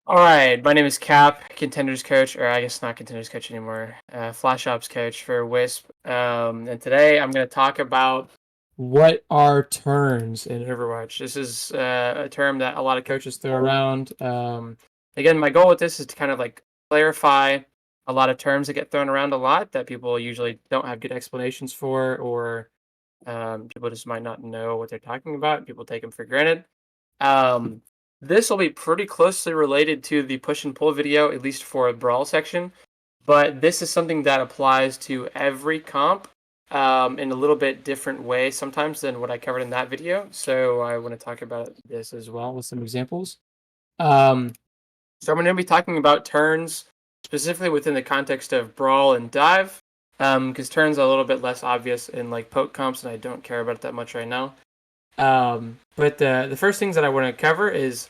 All right, my name is Cap, contenders coach, or I guess not contenders coach anymore, Flash Ops coach for Wisp. And today I'm going to talk about what are turns in Overwatch. This is a term that a lot of coaches throw around. Again, my goal with this is to kind of like clarify a lot of terms that get thrown around a lot that people usually don't have good explanations for, or people just might not know what they're talking about. People take them for granted. Um, this will be pretty closely related to the push and pull video, at least for a brawl section. But this is something that applies to every comp in a little bit different way sometimes than what I covered in that video. So I want to talk about this as well with some examples. Um, so I'm going to be talking about turns specifically within the context of brawl and dive, because turns are a little bit less obvious in like poke comps, and I don't care about it that much right now. But the first things that I want to cover is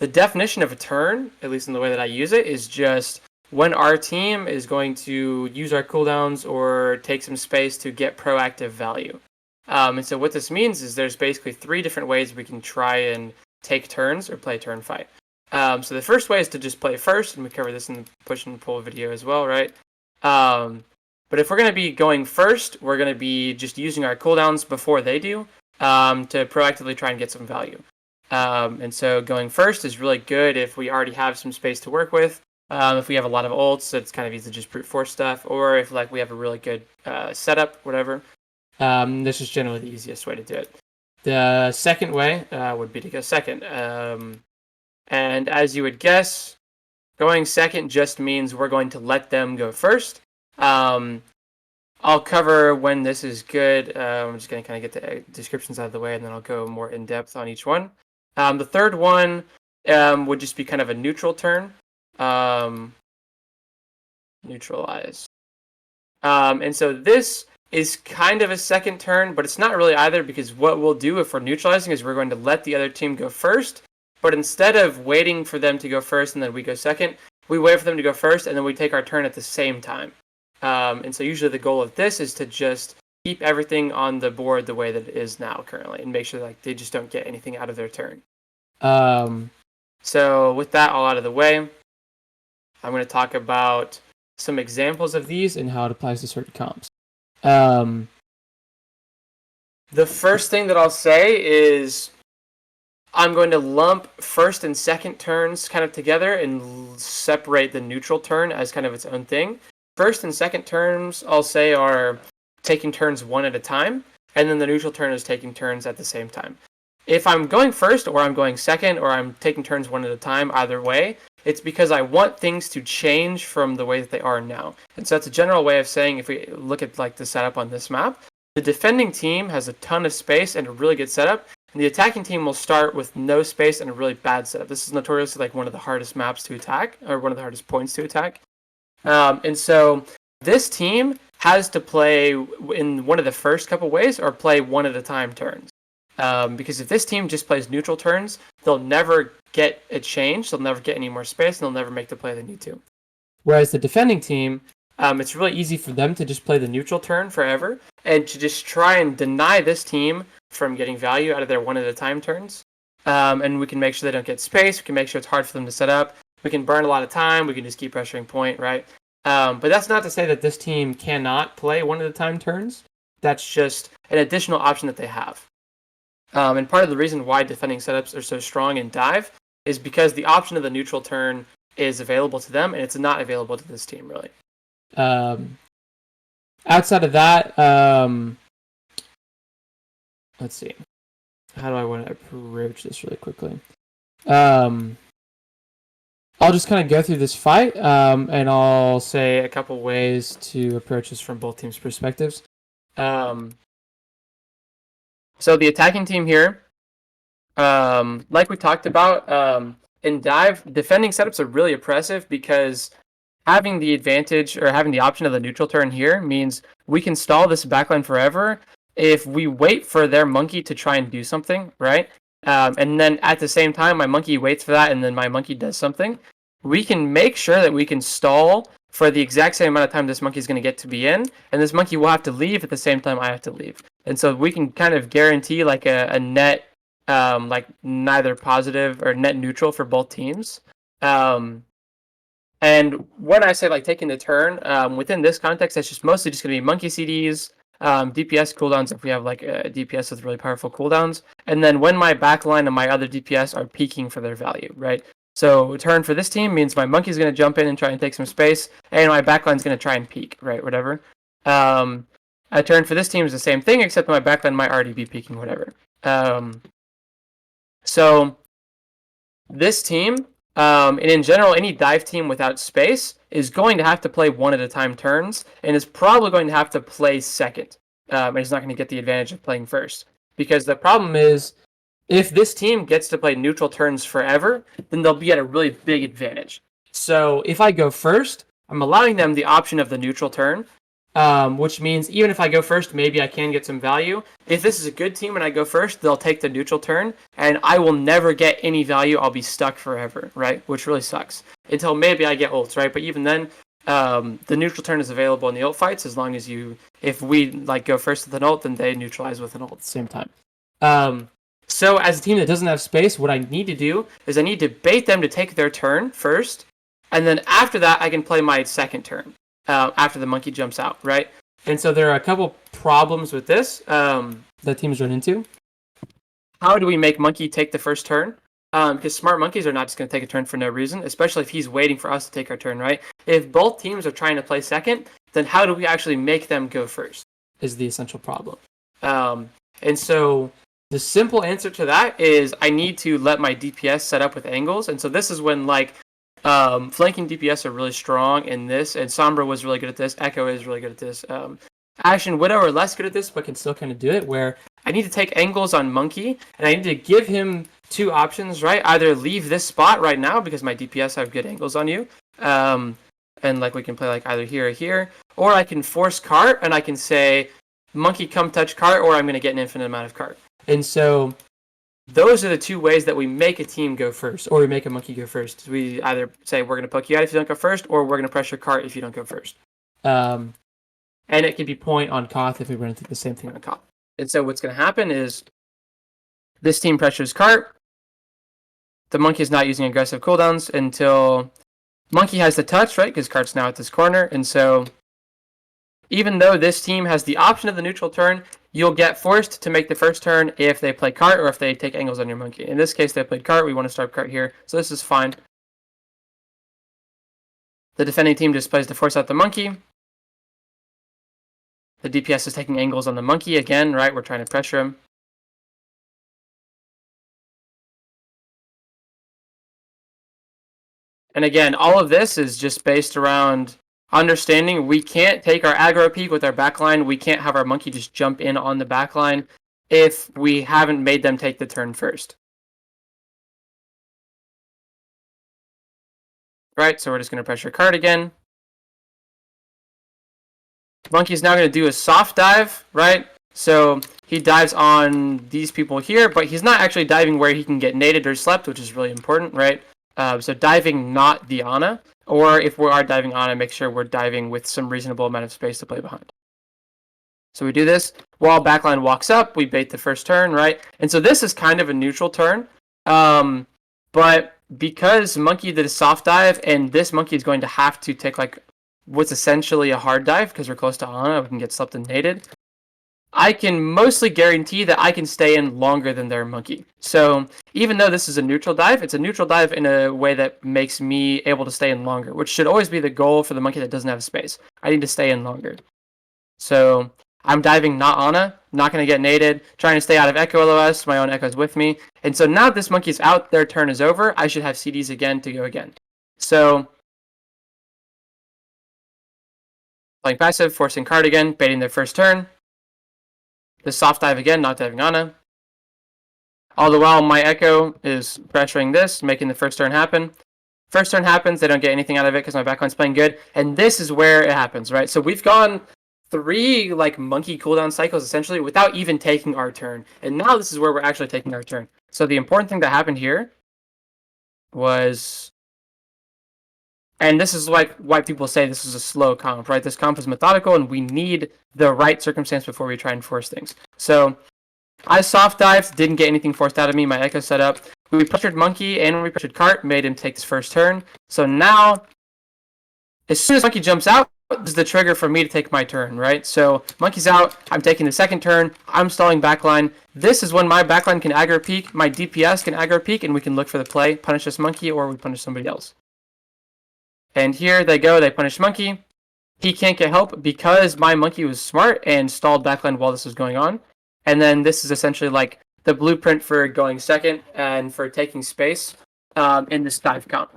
the definition of a turn, at least in the way that I use it, is just when our team is going to use our cooldowns or take some space to get proactive value. And so what this means is there's basically three different ways we can try and take turns or play turn fight. So the first way is to just play first, and we cover this in the push and pull video as well, right? But if we're going to be going first, we're going to be just using our cooldowns before they do to proactively try and get some value. And so going first is really good if we already have some space to work with. If we have a lot of ults, it's kind of easy to just brute force stuff, or if like we have a really good setup, whatever. This is generally the easiest way to do it. The second way would be to go second. And as you would guess, going second just means we're going to let them go first. I'll cover when this is good. I'm just going to kind of get the descriptions out of the way, and then I'll go more in depth on each one. The third one would just be kind of a neutral turn. Neutralize. And so this is kind of a second turn, but it's not really either, because what we'll do if we're neutralizing is we're going to let the other team go first, but instead of waiting for them to go first and then we go second, we wait for them to go first and then we take our turn at the same time. And so usually the goal of this is to just keep everything on the board the way that it is now currently and make sure like they just don't get anything out of their turn. So with that all out of the way, I'm going to talk about some examples of these and how it applies to certain comps. The first thing that I'll say is I'm going to lump first and second turns kind of together and separate the neutral turn as kind of its own thing. First and second turns, I'll say, are taking turns one at a time, and then the neutral turn is taking turns at the same time. If I'm going first, or I'm going second, or I'm taking turns one at a time, either way, it's because I want things to change from the way that they are now. And so that's a general way of saying, if we look at like the setup on this map, the defending team has a ton of space and a really good setup, and the attacking team will start with no space and a really bad setup. This is notoriously like one of the hardest maps to attack, or one of the hardest points to attack. And so this team has to play in one of the first couple ways or play one at a time turns. Because if this team just plays neutral turns, they'll never get a change, they'll never get any more space, and they'll never make the play they need to. Whereas the defending team, it's really easy for them to just play the neutral turn forever and to just try and deny this team from getting value out of their one at a time turns. And we can make sure they don't get space, we can make sure it's hard for them to set up, we can burn a lot of time, we can just keep pressuring point, right? But that's not to say that this team cannot play one at a time turns. That's just an additional option that they have. And part of the reason why defending setups are so strong in dive is because the option of the neutral turn is available to them, and it's not available to this team, really. Outside of that, let's see. How do I want to approach this really quickly? I'll just kind of go through this fight, and I'll say a couple ways to approach this from both teams' perspectives. So the attacking team here, like we talked about, in dive, defending setups are really oppressive because having the advantage or having the option of the neutral turn here means we can stall this backline forever if we wait for their monkey to try and do something, right? And then at the same time, my monkey waits for that, and then my monkey does something. We can make sure that we can stall for the exact same amount of time this monkey is going to get to be in, and this monkey will have to leave at the same time I have to leave. And so we can kind of guarantee like a net, like neither positive or net neutral for both teams. And when I say like taking the turn, within this context, that's just mostly just going to be monkey CDs, DPS cooldowns if we have like a DPS with really powerful cooldowns, and then when my backline and my other DPS are peaking for their value, right? So turn for this team means my monkey's going to jump in and try and take some space, and my backline's going to try and peak, right? Whatever. A turn for this team is the same thing, except my backline might already be peaking, whatever. So this team, and in general, any dive team without space is going to have to play one at a time turns, and is probably going to have to play second. And it's not going to get the advantage of playing first. Because the problem is, if this team gets to play neutral turns forever, then they'll be at a really big advantage. So if I go first, I'm allowing them the option of the neutral turn, which means even if I go first, maybe I can get some value. If this is a good team and I go first, they'll take the neutral turn, and I will never get any value. I'll be stuck forever, right? Which really sucks. Until maybe I get ults, right? But even then, the neutral turn is available in the ult fights as long as if we like go first with an ult, then they neutralize with an ult at the same time. So as a team that doesn't have space, what I need to do is I need to bait them to take their turn first, and then after that, I can play my second turn. After the monkey jumps out, right? And so there are a couple problems with this that teams run into. How do we make monkey take the first turn? Because smart monkeys are not just going to take a turn for no reason, especially if he's waiting for us to take our turn, right? If both teams are trying to play second, then how do we actually make them go first is the essential problem. And so the simple answer to that is I need to let my DPS set up with angles. And so this is when like flanking DPS are really strong in this, and Sombra was really good at this. Echo is really good at this. Ashe and Widow are less good at this, but can still kind of do it, where I need to take angles on Monkey, and I need to give him two options, right? Either leave this spot right now, because my DPS have good angles on you, and like we can play like either here or here, or I can force cart, and I can say, Monkey come touch cart, or I'm going to get an infinite amount of cart. And so those are the two ways that we make a team go first, or we make a monkey go first. We either say we're going to poke you out if you don't go first, or we're going to pressure cart if you don't go first. And it can be point on Koth if we run into the same thing on Koth. And so what's going to happen is this team pressures cart. The monkey is not using aggressive cooldowns until monkey has the touch, right? Because cart's now at this corner. And so even though this team has the option of the neutral turn, you'll get forced to make the first turn if they play cart or if they take angles on your monkey. In this case, they played cart. We want to start cart here. So this is fine. The defending team just plays to force out the monkey. The DPS is taking angles on the monkey again, right? We're trying to pressure him. And again, all of this is just based around understanding we can't take our aggro peak with our backline. We can't have our monkey just jump in on the backline if we haven't made them take the turn first. Right, so we're just going to pressure cart again. Monkey's now going to do a soft dive, right? So he dives on these people here, but he's not actually diving where he can get naded or slept, which is really important, right? So diving not the Ana, or if we are diving Ana, make sure we're diving with some reasonable amount of space to play behind. So we do this. While backline walks up, we bait the first turn, right? And so this is kind of a neutral turn. But because monkey did a soft dive, and this monkey is going to have to take like what's essentially a hard dive because we're close to Ana, we can get slept and naded. I can mostly guarantee that I can stay in longer than their monkey. So even though this is a neutral dive, it's a neutral dive in a way that makes me able to stay in longer, which should always be the goal for the monkey that doesn't have space. I need to stay in longer. So I'm diving not Ana, not going to get naded, trying to stay out of Echo LOS, my own Echo's with me. And so now this monkey's out, their turn is over, I should have CDs again to go again. So playing passive, forcing card again, baiting their first turn. The soft dive again, not diving Ana. All the while, my Echo is pressuring this, making the first turn happen. First turn happens, they don't get anything out of it because my backline's playing good. And this is where it happens, right? So we've gone 3 like monkey cooldown cycles essentially without even taking our turn. And now this is where we're actually taking our turn. So the important thing that happened here was, and this is like why people say this is a slow comp, right? This comp is methodical, and we need the right circumstance before we try and force things. So I soft dived, didn't get anything forced out of me. My Echo set up. We pressured Monkey and we pressured Cart, made him take his first turn. So now, as soon as Monkey jumps out, this is the trigger for me to take my turn, right? So Monkey's out, I'm taking the second turn, I'm stalling backline. This is when my backline can aggro peek, my DPS can aggro peek, and we can look for the play, punish this Monkey, or we punish somebody else. And here they go, they punish Monkey. He can't get help because my Monkey was smart and stalled backline while this was going on. And then this is essentially like the blueprint for going second and for taking space in this dive count.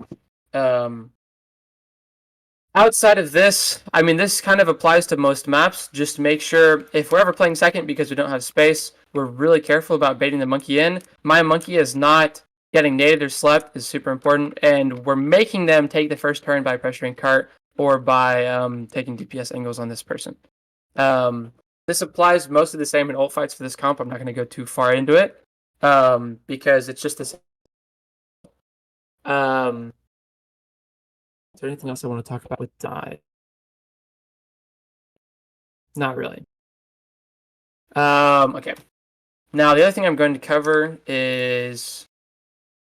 Outside of this, I mean, this kind of applies to most maps. Just make sure, if we're ever playing second because we don't have space, we're really careful about baiting the Monkey in. My Monkey is not getting naded or slept, is super important, and we're making them take the first turn by pressuring Cart or by taking DPS angles on this person. This applies mostly the same in ult fights for this comp. I'm not going to go too far into it because it's just this. Is there anything else I want to talk about with dive? Not really. Okay. Now, the other thing I'm going to cover is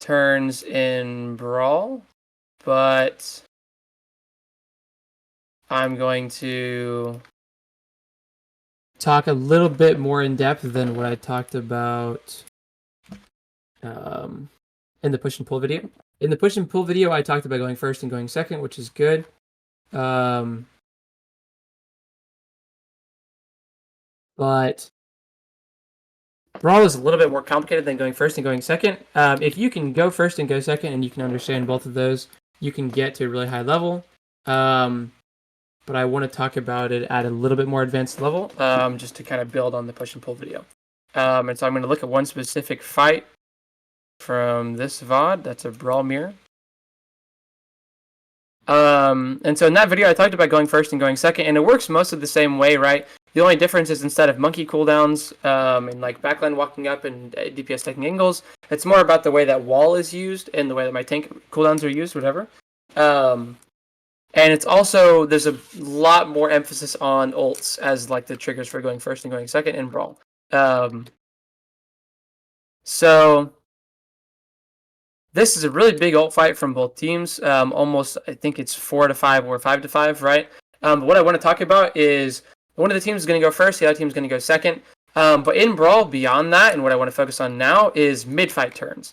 turns in Brawl, but I'm going to talk a little bit more in depth than what I talked about in the push and pull video. In the push and pull video, I talked about going first and going second, which is good. But Brawl is a little bit more complicated than going first and going second. If you can go first and go second and you can understand both of those, you can get to a really high level. But I want to talk about it at a little bit more advanced level, just to kind of build on the push and pull video. And so I'm going to look at one specific fight from this VOD. That's a Brawl mirror. And so in that video, I talked about going first and going second, and it works most of the same way, right? The only difference is instead of Monkey cooldowns and like backline walking up and DPS taking angles, it's more about the way that wall is used and the way that my tank cooldowns are used, whatever. And it's also, there's a lot more emphasis on ults as like the triggers for going first and going second in Brawl. So this is a really big ult fight from both teams. Almost, I think it's 4-5 or 5-5, right? What I want to talk about is one of the teams is going to go first, the other team is going to go second. But in Brawl, beyond that, and what I want to focus on now is mid-fight turns.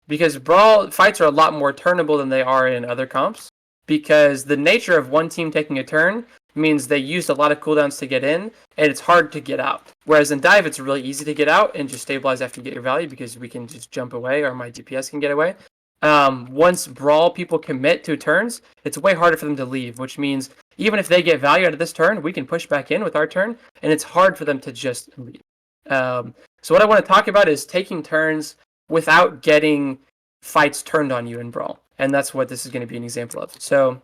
Because Brawl fights are a lot more turnable than they are in other comps. Because the nature of one team taking a turn means they used a lot of cooldowns to get in, and it's hard to get out. Whereas in Dive, it's really easy to get out and just stabilize after you get your value because we can just jump away or my DPS can get away. Once Brawl people commit to turns, it's way harder for them to leave, which means even if they get value out of this turn, we can push back in with our turn, and it's hard for them to just leave. So what I want to talk about is taking turns without getting fights turned on you in Brawl. And that's what this is going to be an example of. So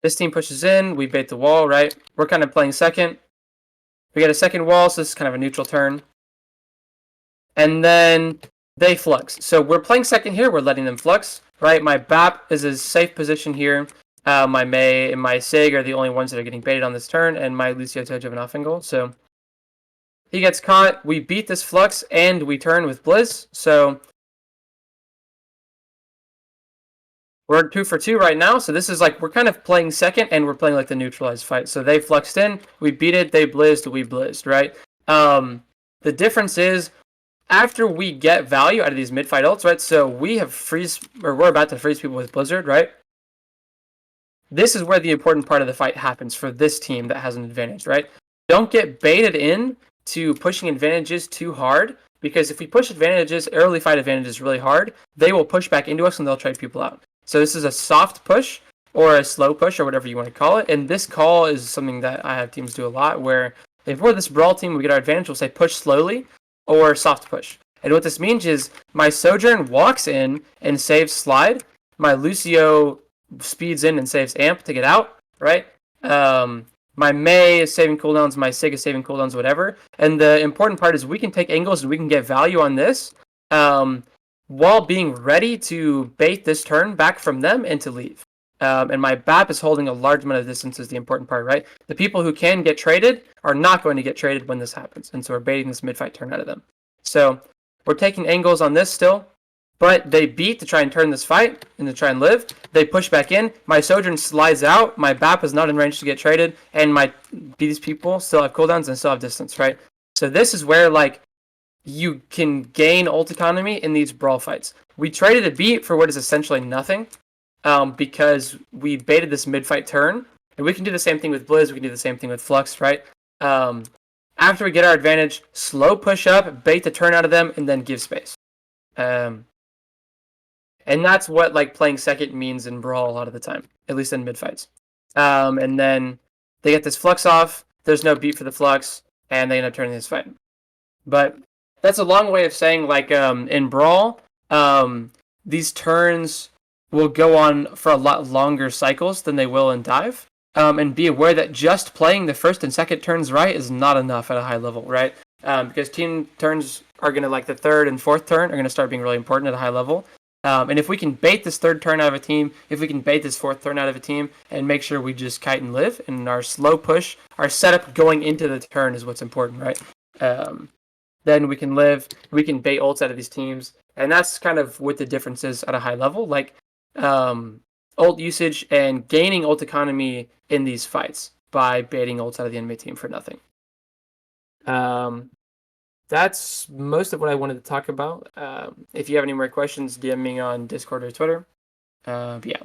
this team pushes in, we bait the wall, right? We're kind of playing second. We get a second wall, so this is kind of a neutral turn. And then they flux. So we're playing second here, we're letting them flux, right? My BAP is a safe position here. My Mei and my Sig are the only ones that are getting baited on this turn, and my Lucio Tojo have an off angle. So he gets caught, we beat this flux, and we turn with Blizz. So we're 2 for 2 right now, so this is like, we're kind of playing second, and we're playing like the neutralized fight. So they fluxed in, we beat it, they blizzed, we blizzed, right? The difference is, after we get value out of these mid-fight ults, right? So we have we're about to freeze people with Blizzard, right? This is where the important part of the fight happens for this team that has an advantage, right? Don't get baited in to pushing advantages too hard, because if we push advantages, early fight advantages really hard, they will push back into us and they'll trade people out. So this is a soft push or a slow push or whatever you want to call it. And this call is something that I have teams do a lot, where if we're this Brawl team, we get our advantage, we'll say push slowly or soft push. And what this means is my Sojourn walks in and saves slide. My Lucio speeds in and saves amp to get out, right? My Mei is saving cooldowns, my Sig is saving cooldowns, whatever. And the important part is we can take angles and we can get value on this while being ready to bait this turn back from them and to leave. And my BAP is holding a large amount of distance is the important part, right? The people who can get traded are not going to get traded when this happens, and so we're baiting this mid-fight turn out of them. So we're taking angles on this still, but they beat to try and turn this fight and to try and live. They push back in. My Sojourn slides out. My BAP is not in range to get traded, and these people still have cooldowns and still have distance, right? So this is where like you can gain ult economy in these brawl fights. We traded a beat for what is essentially nothing, because we baited this mid-fight turn, and we can do the same thing with Blizz. We can do the same thing with Flux, right? After we get our advantage, slow push up, bait the turn out of them, and then give space. And that's what like playing second means in Brawl a lot of the time, at least in mid-fights. And then they get this Flux off, there's no beat for the Flux, and they end up turning this fight. But that's a long way of saying like in Brawl, these turns will go on for a lot longer cycles than they will in Dive. And be aware that just playing the first and second turns right is not enough at a high level, right? Because team turns are going to, like the third and fourth turn, are going to start being really important at a high level. And if we can bait this third turn out of a team, if we can bait this fourth turn out of a team, and make sure we just kite and live, and our slow push, our setup going into the turn is what's important, right? Then we can live, we can bait ults out of these teams, and that's kind of what the difference is at a high level. Like, ult usage and gaining ult economy in these fights by baiting ults out of the enemy team for nothing. That's most of what I wanted to talk about. If you have any more questions, DM me on Discord or Twitter. Yeah.